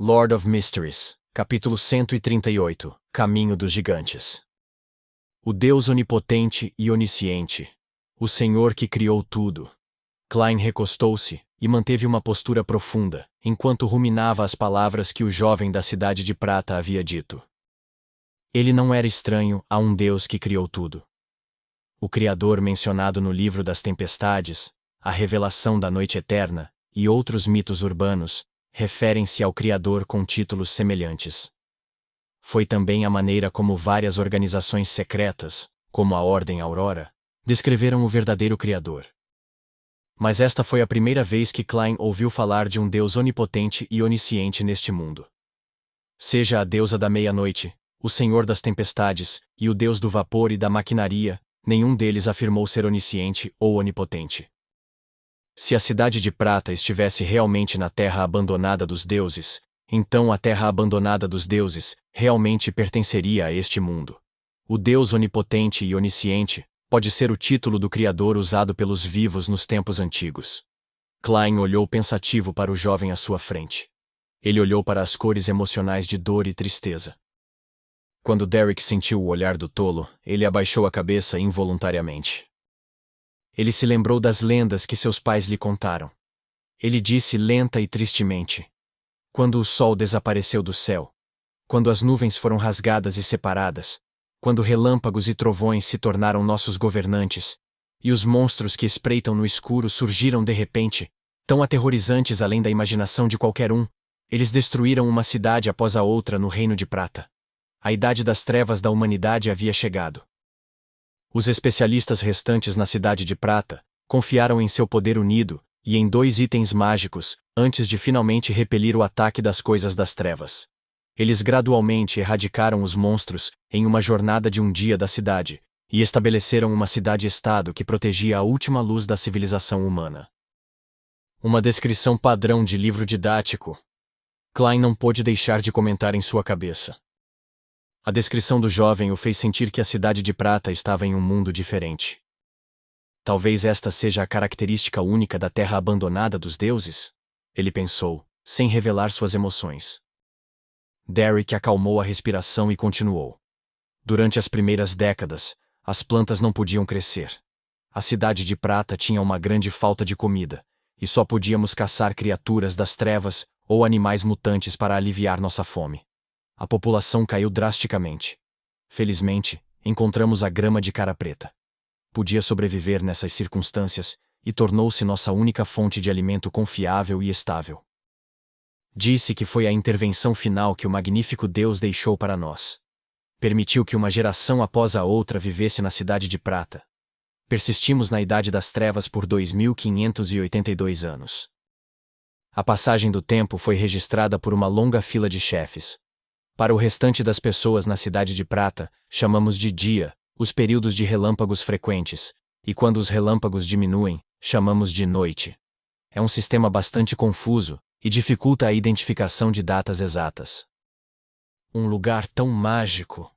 Lord of Mysteries, capítulo 138, Caminho dos Gigantes. O Deus onipotente e onisciente, o Senhor que criou tudo. Klein recostou-se e manteve uma postura profunda, enquanto ruminava as palavras que o jovem da Cidade de Prata havia dito. Ele não era estranho a um Deus que criou tudo. O Criador mencionado no livro das Tempestades, a revelação da Noite Eterna e outros mitos urbanos referem-se ao Criador com títulos semelhantes. Foi também a maneira como várias organizações secretas, como a Ordem Aurora, descreveram o verdadeiro Criador. Mas esta foi a primeira vez que Klein ouviu falar de um Deus onipotente e onisciente neste mundo. Seja a deusa da meia-noite, o Senhor das Tempestades e o Deus do vapor e da maquinaria, nenhum deles afirmou ser onisciente ou onipotente. Se a Cidade de Prata estivesse realmente na terra abandonada dos deuses, então a terra abandonada dos deuses realmente pertenceria a este mundo. O Deus onipotente e onisciente pode ser o título do Criador usado pelos vivos nos tempos antigos. Klein olhou pensativo para o jovem à sua frente. Ele olhou para as cores emocionais de dor e tristeza. Quando Derek sentiu o olhar do tolo, ele abaixou a cabeça involuntariamente. Ele se lembrou das lendas que seus pais lhe contaram. Ele disse lenta e tristemente: quando o sol desapareceu do céu, quando as nuvens foram rasgadas e separadas, quando relâmpagos e trovões se tornaram nossos governantes, e os monstros que espreitam no escuro surgiram de repente, tão aterrorizantes além da imaginação de qualquer um, eles destruíram uma cidade após a outra no Reino de Prata. A idade das trevas da humanidade havia chegado. Os especialistas restantes na Cidade de Prata confiaram em seu poder unido e em 2 itens mágicos antes de finalmente repelir o ataque das coisas das trevas. Eles gradualmente erradicaram os monstros em uma jornada de um dia da cidade e estabeleceram uma cidade-estado que protegia a última luz da civilização humana. Uma descrição padrão de livro didático. Klein não pôde deixar de comentar em sua cabeça. A descrição do jovem o fez sentir que a Cidade de Prata estava em um mundo diferente. Talvez esta seja a característica única da terra abandonada dos deuses? Ele pensou, sem revelar suas emoções. Derek acalmou a respiração e continuou. Durante as primeiras décadas, as plantas não podiam crescer. A Cidade de Prata tinha uma grande falta de comida, e só podíamos caçar criaturas das trevas ou animais mutantes para aliviar nossa fome. A população caiu drasticamente. Felizmente, encontramos a grama de cara preta. Podia sobreviver nessas circunstâncias e tornou-se nossa única fonte de alimento confiável e estável. Disse que foi a intervenção final que o magnífico Deus deixou para nós. Permitiu que uma geração após a outra vivesse na Cidade de Prata. Persistimos na Idade das Trevas por 2582 anos. A passagem do tempo foi registrada por uma longa fila de chefes. Para o restante das pessoas na Cidade de Prata, chamamos de dia os períodos de relâmpagos frequentes, e quando os relâmpagos diminuem, chamamos de noite. É um sistema bastante confuso e dificulta a identificação de datas exatas. Um lugar tão mágico.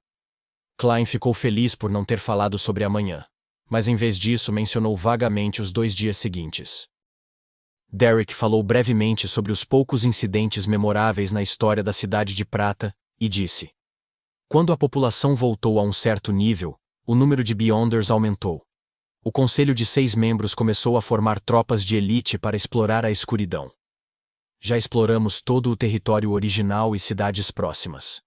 Klein ficou feliz por não ter falado sobre amanhã, mas em vez disso mencionou vagamente os 2 dias seguintes. Derek falou brevemente sobre os poucos incidentes memoráveis na história da Cidade de Prata e disse: quando a população voltou a um certo nível, o número de Beyonders aumentou. O conselho de 6 membros começou a formar tropas de elite para explorar a escuridão. Já exploramos todo o território original e cidades próximas.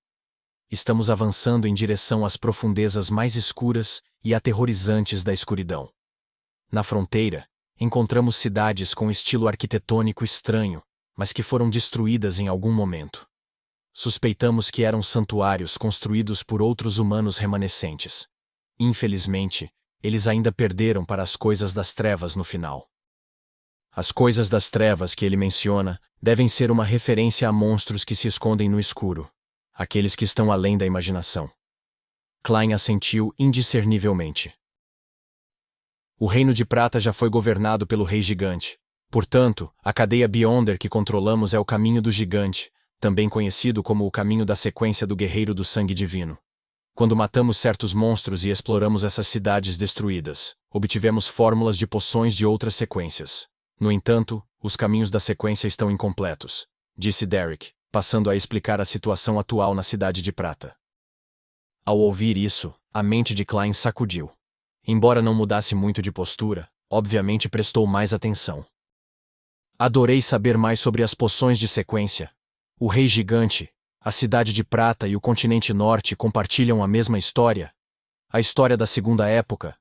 Estamos avançando em direção às profundezas mais escuras e aterrorizantes da escuridão. Na fronteira, encontramos cidades com estilo arquitetônico estranho, mas que foram destruídas em algum momento. Suspeitamos que eram santuários construídos por outros humanos remanescentes. Infelizmente, eles ainda perderam para as coisas das trevas no final. As coisas das trevas que ele menciona devem ser uma referência a monstros que se escondem no escuro, aqueles que estão além da imaginação. Klein assentiu indiscernivelmente. O Reino de Prata já foi governado pelo Rei Gigante. Portanto, a cadeia Beyonder que controlamos é o Caminho do Gigante, também conhecido como o Caminho da Sequência do Guerreiro do Sangue Divino. Quando matamos certos monstros e exploramos essas cidades destruídas, obtivemos fórmulas de poções de outras sequências. No entanto, os caminhos da sequência estão incompletos, disse Derek, passando a explicar a situação atual na Cidade de Prata. Ao ouvir isso, a mente de Klein sacudiu. Embora não mudasse muito de postura, obviamente prestou mais atenção. Adorei saber mais sobre as poções de sequência. O Rei Gigante, a Cidade de Prata e o Continente Norte compartilham a mesma história. A história da Segunda Época.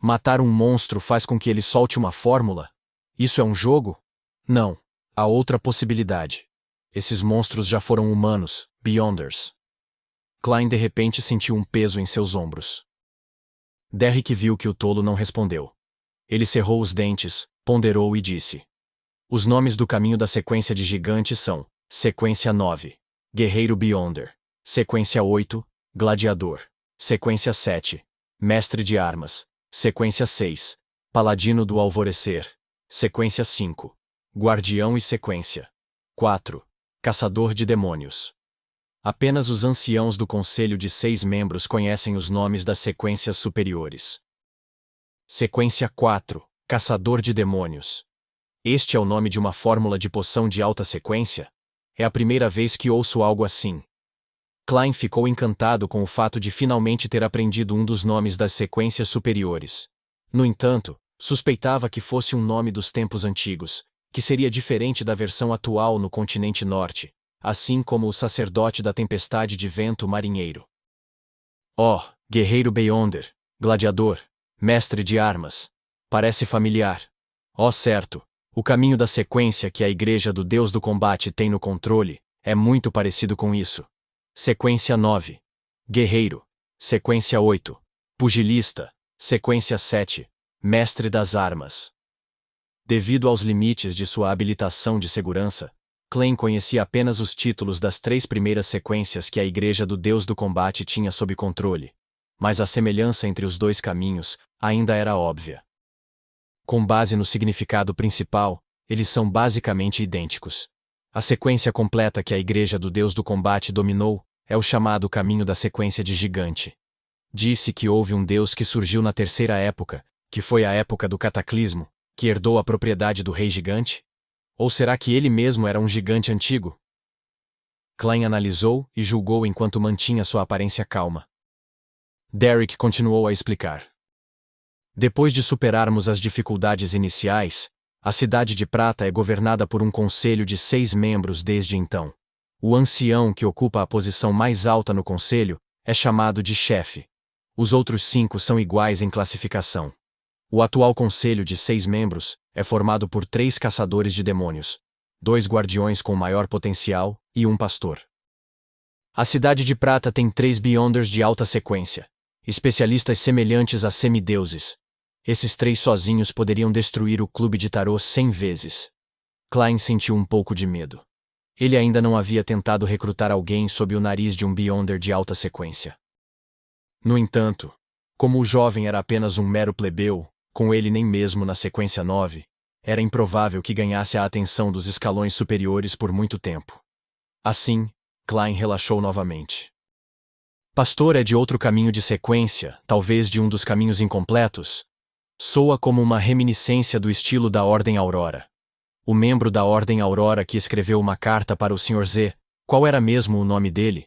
Matar um monstro faz com que ele solte uma fórmula? Isso é um jogo? Não. Há outra possibilidade. Esses monstros já foram humanos, Beyonders. Klein de repente sentiu um peso em seus ombros. Derrick viu que o tolo não respondeu. Ele cerrou os dentes, ponderou e disse: os nomes do caminho da sequência de gigantes são: Sequência 9, Guerreiro Beyonder; Sequência 8, Gladiador; Sequência 7, Mestre de Armas; Sequência 6, Paladino do Alvorecer; Sequência 5, Guardião e Sequência 4, Caçador de Demônios. Apenas os anciãos do Conselho de 6 membros conhecem os nomes das sequências superiores. Sequência 4, Caçador de Demônios. Este é o nome de uma fórmula de poção de alta sequência? É a primeira vez que ouço algo assim. Klein ficou encantado com o fato de finalmente ter aprendido um dos nomes das sequências superiores. No entanto, suspeitava que fosse um nome dos tempos antigos, que seria diferente da versão atual no continente norte, assim como o sacerdote da tempestade de vento marinheiro. Oh, Guerreiro Beyonder, Gladiador, Mestre de Armas. Parece familiar. Oh, certo. O caminho da sequência que a Igreja do Deus do Combate tem no controle é muito parecido com isso. Sequência 9. Guerreiro. Sequência 8. Pugilista. Sequência 7. Mestre das Armas. Devido aos limites de sua habilitação de segurança, Klein conhecia apenas os títulos das 3 primeiras sequências que a Igreja do Deus do Combate tinha sob controle, mas a semelhança entre os dois caminhos ainda era óbvia. Com base no significado principal, eles são basicamente idênticos. A sequência completa que a Igreja do Deus do Combate dominou é o chamado Caminho da Sequência de Gigante. Disse que houve um Deus que surgiu na Terceira Época, que foi a época do Cataclismo, que herdou a propriedade do Rei Gigante? Ou será que ele mesmo era um gigante antigo? Klein analisou e julgou enquanto mantinha sua aparência calma. Derrick continuou a explicar. Depois de superarmos as dificuldades iniciais, a Cidade de Prata é governada por um conselho de 6 membros desde então. O ancião que ocupa a posição mais alta no conselho é chamado de chefe. Os outros 5 são iguais em classificação. O atual conselho de 6 membros é formado por 3 caçadores de demônios, 2 guardiões com maior potencial e 1 pastor. A Cidade de Prata tem 3 Beyonders de alta sequência, especialistas semelhantes a semideuses. Esses 3 sozinhos poderiam destruir o clube de tarô 100 vezes. Klein sentiu um pouco de medo. Ele ainda não havia tentado recrutar alguém sob o nariz de um Beyonder de alta sequência. No entanto, como o jovem era apenas um mero plebeu, com ele nem mesmo na sequência 9, era improvável que ganhasse a atenção dos escalões superiores por muito tempo. Assim, Klein relaxou novamente. Pastor é de outro caminho de sequência, talvez de um dos caminhos incompletos? Soa como uma reminiscência do estilo da Ordem Aurora. O membro da Ordem Aurora que escreveu uma carta para o Sr. Z, qual era mesmo o nome dele?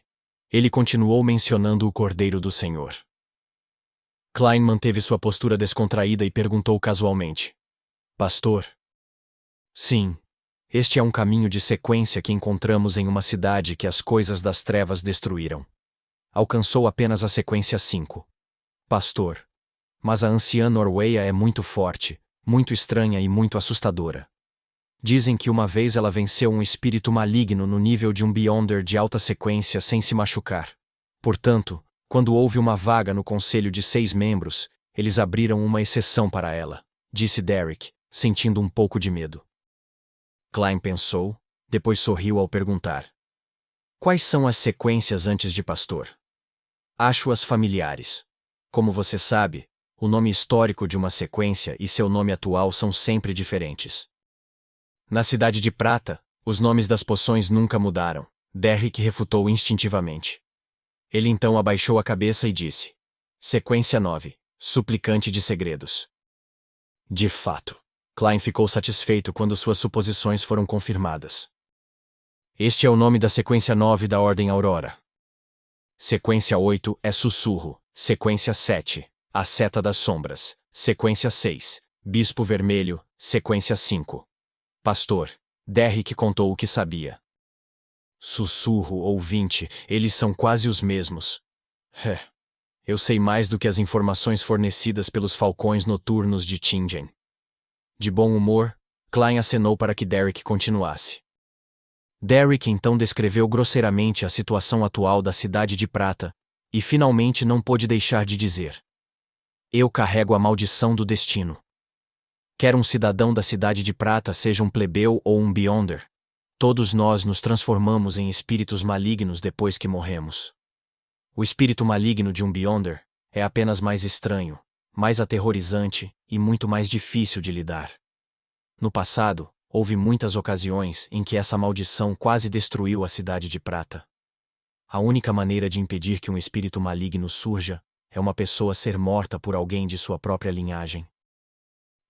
Ele continuou mencionando o Cordeiro do Senhor. Klein manteve sua postura descontraída e perguntou casualmente. Pastor? Sim. Este é um caminho de sequência que encontramos em uma cidade que as coisas das trevas destruíram. Alcançou apenas a sequência 5. Pastor. Mas a anciã Norweia é muito forte, muito estranha e muito assustadora. Dizem que uma vez ela venceu um espírito maligno no nível de um Beyonder de alta sequência sem se machucar. Portanto, quando houve uma vaga no conselho de 6 membros, eles abriram uma exceção para ela, disse Derrick, sentindo um pouco de medo. Klein pensou, depois sorriu ao perguntar. Quais são as sequências antes de pastor? Acho-as familiares. Como você sabe, o nome histórico de uma sequência e seu nome atual são sempre diferentes. Na Cidade de Prata, os nomes das poções nunca mudaram, Derrick refutou instintivamente. Ele então abaixou a cabeça e disse. Sequência 9, Suplicante de Segredos. De fato, Klein ficou satisfeito quando suas suposições foram confirmadas. Este é o nome da sequência 9 da Ordem Aurora. Sequência 8 é Sussurro. Sequência 7, A Seta das Sombras. Sequência 6, Bispo Vermelho. Sequência 5. Pastor. Derrick contou o que sabia. Sussurro ou 20, eles são quase os mesmos. Eu sei mais do que as informações fornecidas pelos falcões noturnos de Tingen. De bom humor, Klein acenou para que Derrick continuasse. Derrick então descreveu grosseiramente a situação atual da Cidade de Prata, e finalmente não pôde deixar de dizer: eu carrego a maldição do destino. Quer um cidadão da Cidade de Prata seja um plebeu ou um Beyonder, todos nós nos transformamos em espíritos malignos depois que morremos. O espírito maligno de um Beyonder é apenas mais estranho, mais aterrorizante e muito mais difícil de lidar. No passado, houve muitas ocasiões em que essa maldição quase destruiu a Cidade de Prata. A única maneira de impedir que um espírito maligno surja é uma pessoa ser morta por alguém de sua própria linhagem.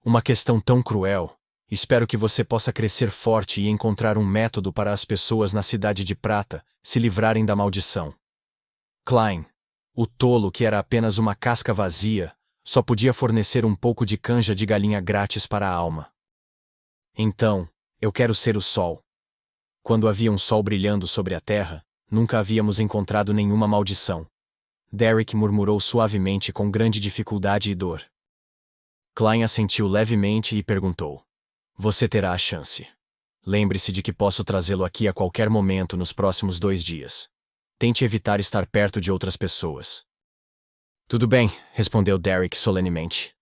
Uma questão tão cruel. Espero que você possa crescer forte e encontrar um método para as pessoas na Cidade de Prata se livrarem da maldição. Klein, o tolo que era apenas uma casca vazia, só podia fornecer um pouco de canja de galinha grátis para a alma. Então, eu quero ser o sol. Quando havia um sol brilhando sobre a terra, nunca havíamos encontrado nenhuma maldição. Derrick murmurou suavemente com grande dificuldade e dor. Klein assentiu levemente e perguntou: você terá a chance. Lembre-se de que posso trazê-lo aqui a qualquer momento nos próximos 2 dias. Tente evitar estar perto de outras pessoas. Tudo bem, respondeu Derrick solenemente.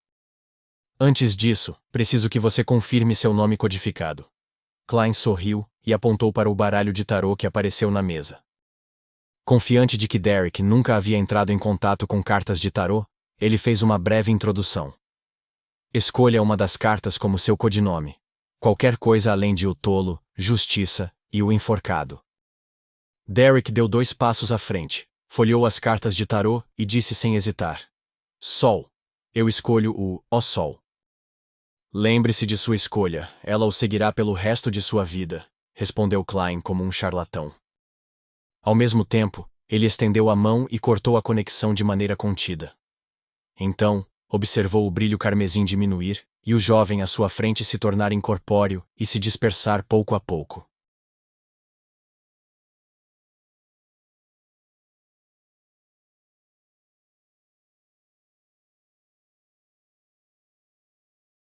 Antes disso, preciso que você confirme seu nome codificado. Klein sorriu e apontou para o baralho de tarô que apareceu na mesa. Confiante de que Derrick nunca havia entrado em contato com cartas de tarô, ele fez uma breve introdução. Escolha uma das cartas como seu codinome. Qualquer coisa além de o tolo, justiça e o enforcado. Derrick deu 2 passos à frente, folheou as cartas de tarô e disse sem hesitar: Sol. Eu escolho o Ó Sol. Lembre-se de sua escolha, ela o seguirá pelo resto de sua vida, respondeu Klein como um charlatão. Ao mesmo tempo, ele estendeu a mão e cortou a conexão de maneira contida. Então, observou o brilho carmesim diminuir, e o jovem à sua frente se tornar incorpóreo e se dispersar pouco a pouco.